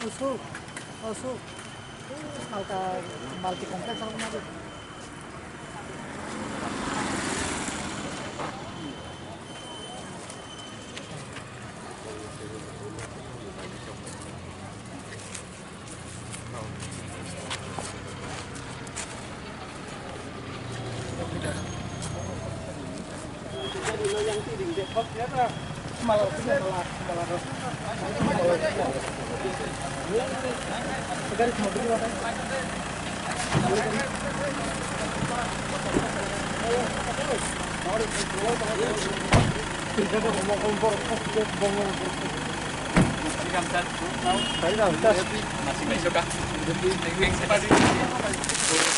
Usuk, usuk. Multi kompleks apa nanti? Masih baik suka.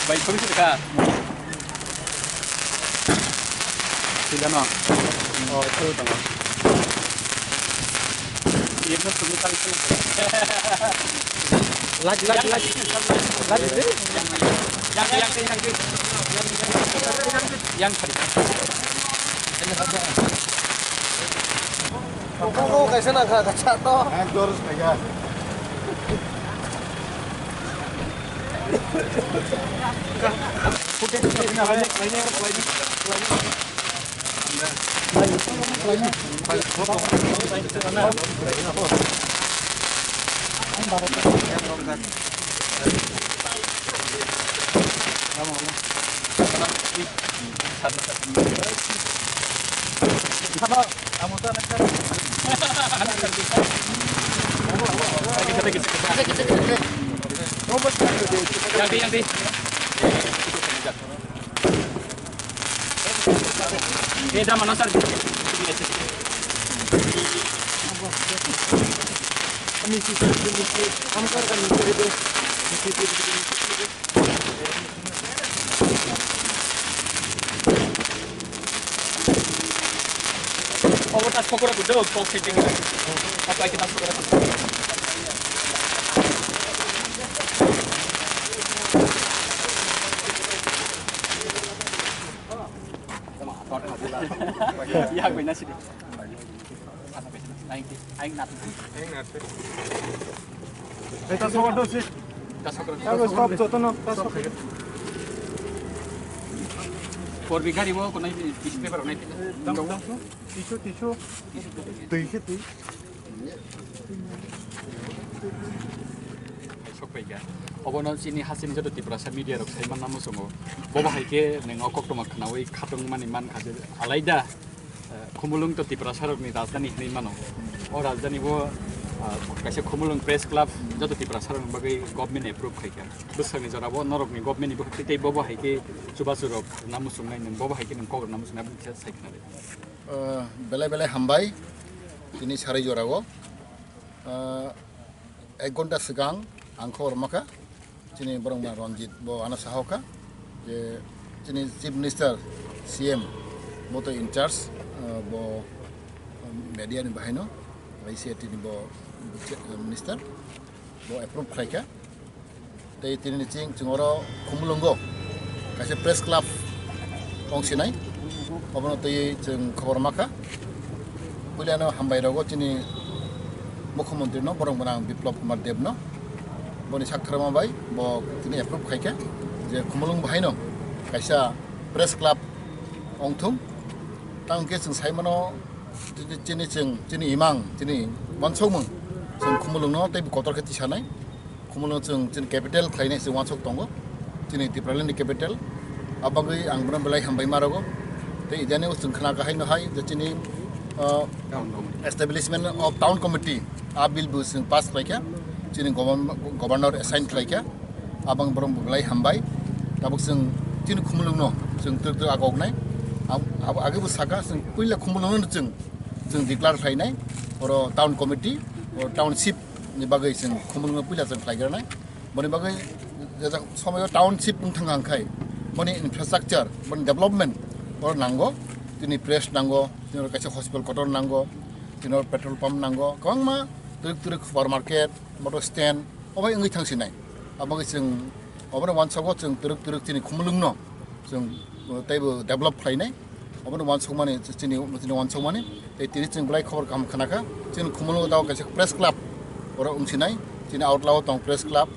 Baik pun suka. Tidak no. Oh itu tengah. Iya tuh semua kali itu. Lagi. Yang tadi. Oh, कैसे ना खा अच्छा तो Hancur saja. Yang di. Beda mana sar? Oh, tas pokoknya udah kok setting. Apa kita pokoknya? Ya, gue nasi deh. Aing nat. Kita semua dosis. Aku stop joto no. Por bigar ibu kau naik tisu paper naik. Tisu. Tuh. Sok bigar. Obono sini hasil itu di prasa media rok saya mana musuh. Bawa haike nengok kok tuh makan awai katung man kasih alaida. Kumulung tuh di prasa rok nih rajdhani nih mana. Oh rajdhani wo kasih kumulung press club jatuh di prasa rok bagai government approve haike. Besar nih jara wo norok nih government ibu kita bawa haike coba surok namusung nih bawa haike nih kau namusung nih bisa saya kenal. Bela hambai ini sehari jorago. 1 घन्टा सिगां आंखौ हरमाखा जोंनि बरंमा रनजित आना साहका जे जोंनि chief minister CM बो इनचार्ज बो मेडिया नि बाहायनो आईसीआईटी नि बो मिनिस्टार बो एप्रुव खालायखा दै तिनि चिं जोंरो खुमलंगो कासे प्रेस क्लाब अंसिनाय अबनो दै जों खबर माखा बुलियानो हामबाय रगो जोंनि मुख्यमंत्री नो बरंबना बिप्लब कुमार देव नो बनि साख्रमा बाय बो तिनि एप्रुव खायके जे खुमलुं बाहायनो कायसा प्रेस क्लब अंथुम तांके जों सायमानो जोंनि इमां जोंनि वानसौमों जों खुमलुं नो तै कतर खेति सानाय खुमलुं जों कैपिटल खायनाय जों वानसौक दंगो जोंनि दिप्रालेन्ड कैपिटल आबागै आं ब्रम बेलाय हामबाय मारगो तै इदाने जों खोना गाहायनो हाय जे जोंनि establishment of town committee a bill bu sing pass laika chini governor assign laika abang brom bulai hambai tabuk sing chini khumulung no sing tur agognai age bu saka sing puila khumulung no sing declare thainai oro town committee or township ni bagai sing khumulung puila sing thaigranai boni bagai somayo township ungthang angkai boni infrastructure boni development or nango tini press nango tinor kaisa hospital kotor nango tinor petrol pump nango kongma turuk supermarket motor stand obai ngi thangsinai abagai जों obana wansago जों turuk tini khumulungno जों taibo develop khlainai obana wansog mane tini wansog mane tei tini जों blai khobor kam khanaka जों khumulung daw kaisa press club ora ungsinai sini outlaw tong press club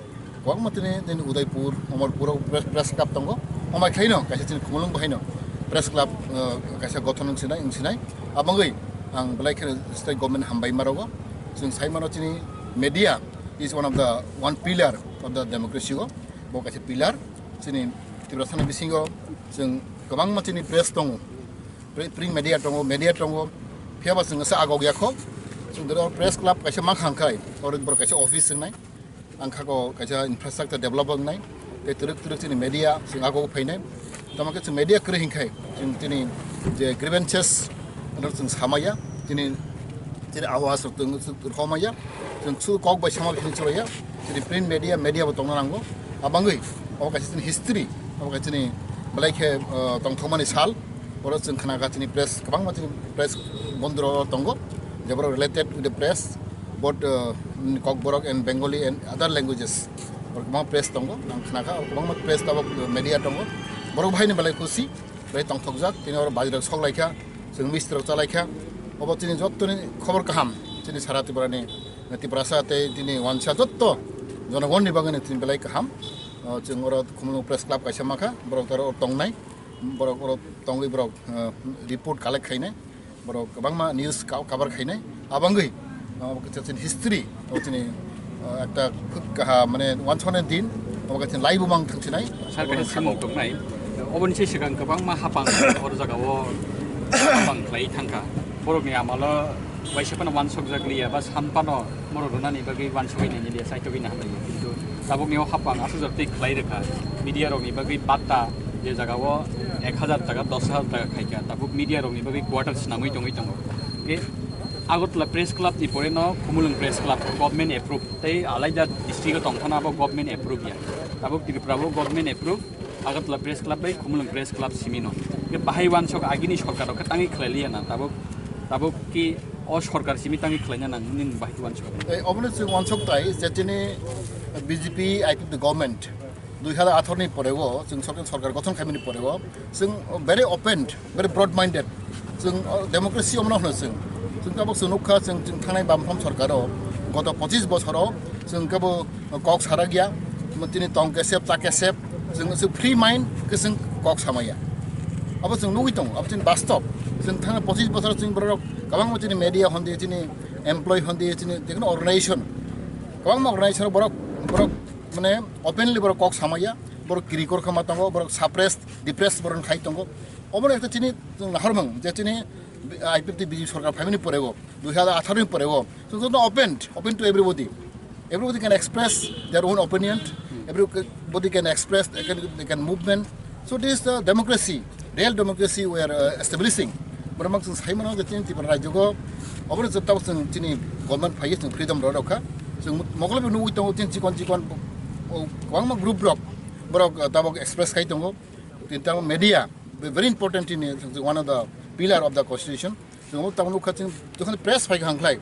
kok matini din Udaipur Amarpur press club tongo omai khaino kaisa sini khumulung bahaino press club kaisa gothon sinai abangai ang belai khe state government hambai marogo sing saimano sini media is one pillar of the democracy go bo kaisa pillar sini tibrasana bisingo sing kabang matini press tongo print media tongo phiaba sing sa agog yakho sing der press club kaisa makhangkai or bor kaisa office nai angkha ko kaisa infrastructure development nai te turuk sini media sing agog phainai tamake sing media kre hingkai sing tini je grievances anor sing samaya tini awas tung khomaya sing chu kok bai samal khini choraya tini print media bo tongna nango abangai o kaisa tini history o kaisa tini belai khe tongthomani sal or sing khana ga tini press kabang ma tini press bondro tongo jabro related with the press both Kokborok and Bengali and other languages or kabang press tongo nang khana ga kabang ma press tabok media tongo borok bhai ni belai khusi belai tongthokjak tini or bajrak soklaikha sing mistrok chalaikha obo tini jottoni khobor kaham tini sara tibrani tiprasa te tini wansa jotto jonagon ni bagane tini belai kaham chingoro khumulung press club kaisa makha borok taro tongnai borok tongi borok report collect khainai borok kabangma news cover khainai abangai kachin history tini ekta kaha mane wanchone din kachin live bumang thangchinai sarkari simung tongnai obon se sigang kabang ma hapang or jagao hapang klai thangka borok ni amalo waisapana wansok jagliya ba sampano morok runani bagi wansoi ni liya saito gina hamai kintu tabuk niyo hapang asu jati klai rekha media rok ni bagi batta je jagao 1000 টাকা 10000 টাকা খাইকা tabuk media rok ni bagi quarters namoi tongo e Agartala press club ni pore no khumulung press club government approve tei alaida district tongthana bo government approve ya tabuk tripura bo government approve Agartala press club bai khumulung press club simino ke bahai wansok agini sarkar ka tangi khlailia na tabuk ki o sarkar simi tangi khlaina na nin bahai wansok ei obone sing wansok tai jetini BJP IP the government 2018 ni porego sing sarkar gothon khamini porego sing very open very broad minded sing democracy omna hno sing tabuk sunukha sing thangnai bampham sarkaro goto 25 bochoro sing kabo kok saragia tini tong kesep ta kesep sing free mind ke sing kok samaya abo sing nugui tong abo tin bastop sing thang 25 bochor sing borok kabang mo tini media hondi tini employee hondi tini dekno organization kabang mo organization borok mane openly borok kok samaya borok kirikor khama tongo borok suppressed depressed borok khai tongo obone ekta tini harmang je tini IPT BJP sarkar family porego 2018 ni porego so open to everybody can express their own opinion everybody can express they can movement so this is the democracy real democracy we are establishing borok sing saimano je tin tipra rajyo obone jotau sing tini government phai sing freedom ro rokha sing mogol nu uitong tin chikon kwangma group borok tabok express khai tongo tin media very important in one of the pillar of the constitution so tamnu khatin jokhon press phai hanglai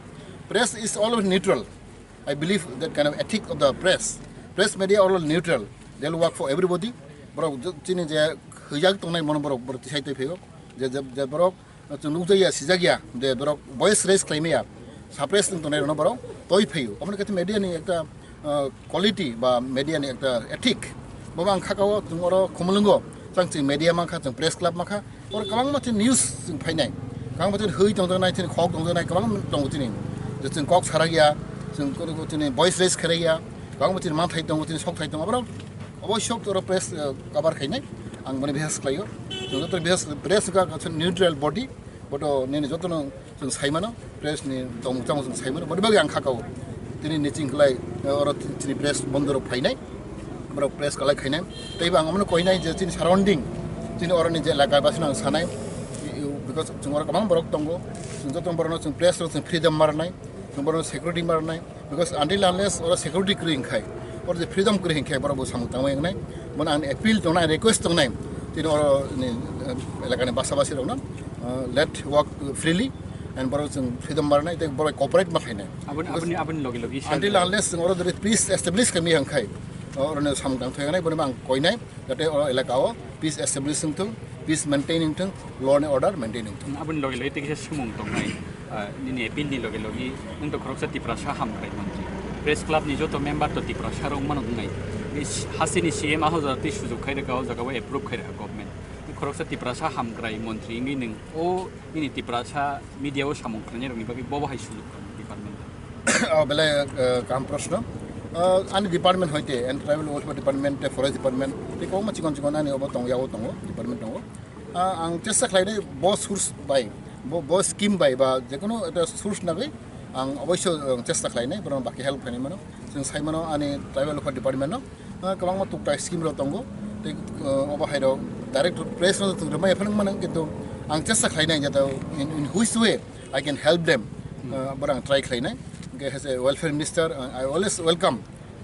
press is always neutral I believe that kind of ethic of the press media are all neutral they will work for everybody borok chini je hujak tongnai mon borok tisai toi phego je borok chunu jaya sijagia de borok voice raise claimia suppress tongnai no borok toi phego amne kati media ni ekta quality ba media ni ekta ethic bomang khakao tungoro khumulungo changching media makha chang press club makha or kabang ma news sing phainai kabang ma hui tongdonai tin khok tongdonai kabang tong tin je ching kok saragia sing ko tin voice raise kharia kabang ma tin ma thai tong tin sok thai tong abro oboshok to press cover khainai ang mane behas klayo so to behas press ka neutral body boto ne jotono sing saimano press ni tong sing saimano bodi bagi ang khakao tin ni chingklai or tin press bondoro phainai borok press kalai khainai teiba ang amno koinai je tin surrounding tin orani je laka basina sanai because chungor kamang borok tongo jotong borno chung press ro freedom marnai chung security marnai because until unless or security kring khai or the freedom kring khai borok samung tangmai ngai mon an appeal tongnai request tongnai tin or ni laka ne basabasi rona let walk freely and borok chung freedom marnai te borok cooperate ma khainai abun logi until unless or the peace establish kami hang khai or ne samung tang thai ngai bon bang koinai jate or elakao peace establishing tung peace maintaining tung law and order maintaining tung abun logi loi te kise sumung tongnai ni appeal ni logi nung to khorok sa tipra sa ham khai manji press club नि जतो मेम्बर तो तिप्रा सारं मन बुंनाय हासिनि सीएम आ हजारति सुजुग खायदा गाव जगाव एप्रुव खायदा गभर्नमेन्ट खरकसा तिप्रासा हामग्राय मन्त्री इंगि नों ओ इनि तिप्रासा मीडियाव सामुंख्रने रंनि बागै बबहाय सुजुग डिपार्टमेन्ट बेले काम प्रश्न आनि डिपार्टमेन्ट होइते end tribal welfare department forest department बेखौ मानसिगन सिगन आनि अब दं याव दङ डिपार्टमेन्ट दङ आं चेष्टा खालायनाय ब सोर्स बाय ब स्किम बाय बा जेकुनु এটা सोर्स नागै आं अवश्य चेष्टा खालायनाय बरं बाकी हेल्प खालायनाय मानो जों साइमानो आनि ट्राइबल वेलफेयर डिपार्टमेन्ट गोबां मा तुकटा स्किम र दङ ते अबहायराव डाइरेक्ट प्रेस न तुग्रमा एफन मानो किन्तु आं चेष्टा खालायनाय जाता इन हुइस way I can help them बरं ट्राइ खालायनाय as a welfare minister I always welcome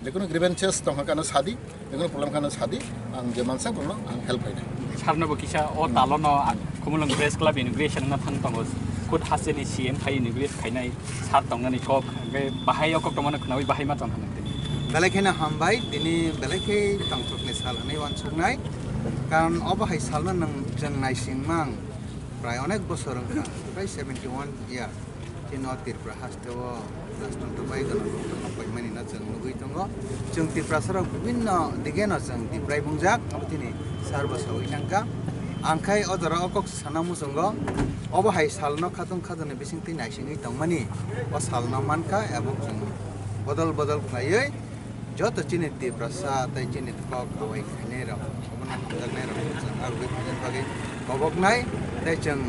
जेकुनु ग्रीवेंसेस दंखानो सादि जेकुनु प्रब्लेम खानो सादि आं जे मानसा बरं आं हेल्प खालायनाय सारनोबो किसा अ तालनो खुमुलुं प्रेस क्लाब इनग्रेशन ना थां दङ खुद हासिनि सीएम थाय इनग्रेस खायनाय सार दंनानै कक बे बाहाय कक दंनो खनावै बाहाय मा दं बेलेखेना हामबाय दिनै बेलेखे थांथकनि सालनाय वानसुकनाय कारण अबहाय सालनो नों जों नायसिंमां प्राय अनेक बोसोर प्राय 71 इयार दिन तिरप्रा हास्तेव राष्ट्रन्त बाय गन पैमानिना जों नुगै दङ जों तिरप्रासराव विभिन्न दिगेन जों दिप्राय बुंजाक दिनै सारबसाव इथांका आंखाय अदरा अकक सानामु जोंग अबहाय सालनो खातुं खादने बिसिंति नायसिङै दंमानि अ सालनो मानका एबं जों बदल बदल खायै जत चिनि तिरप्रासा तै चिनि कक अवाय खायने र अबना हमजानाय र जों आगै फैजन बागै गबकनाय तै जों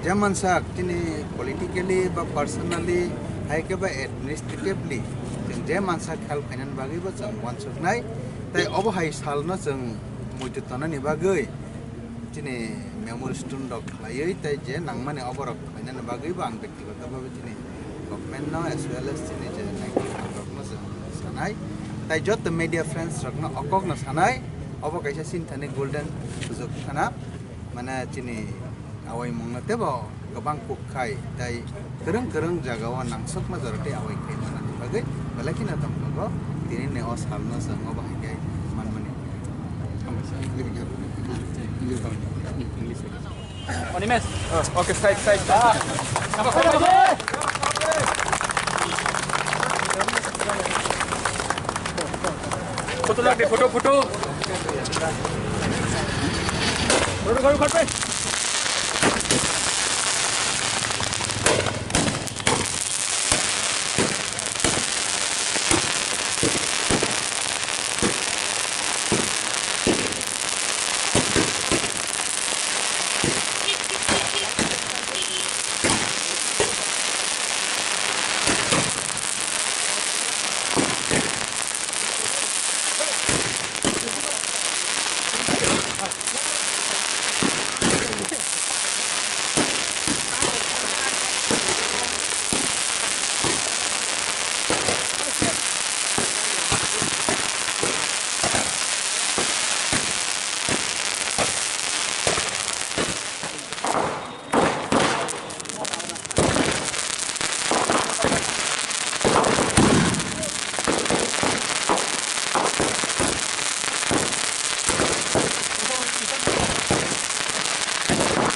जेमनसा चिनि पलिटिकली बा पर्सनली हायकेबा एडमिनिस्ट्रेटिवली जों जे मानसा खेल फाइनान बागैबो जों वानसुकनाय तै अबहाय सालनो जों मुजुतनानि बागै चिनि मेमोरी स्टोन डक खायै तै जे नांमाने अबरक फाइनान बागैबो आं व्यक्तिगतभावे चिनि गभर्नमेन्ट न एज वेल एज चिनि जे नायखौ रकनो जों सानाय तै जत मीडिया फ्रेंड्स रकनो अकक न सानाय अब कायसा सिनथानि गोल्डन सुजुग खाना माने चिनि आवै मंगतेबो गोबां कुखाय तै गोरों गोरों जागावा नांसक नजरते आवै खाय मानानि बागै बेलाखिना दंगो दिनै ने अ सालनो जों अबहाय मानमानि Onimes. Okay, side. फोटो लगे फोटो Foto,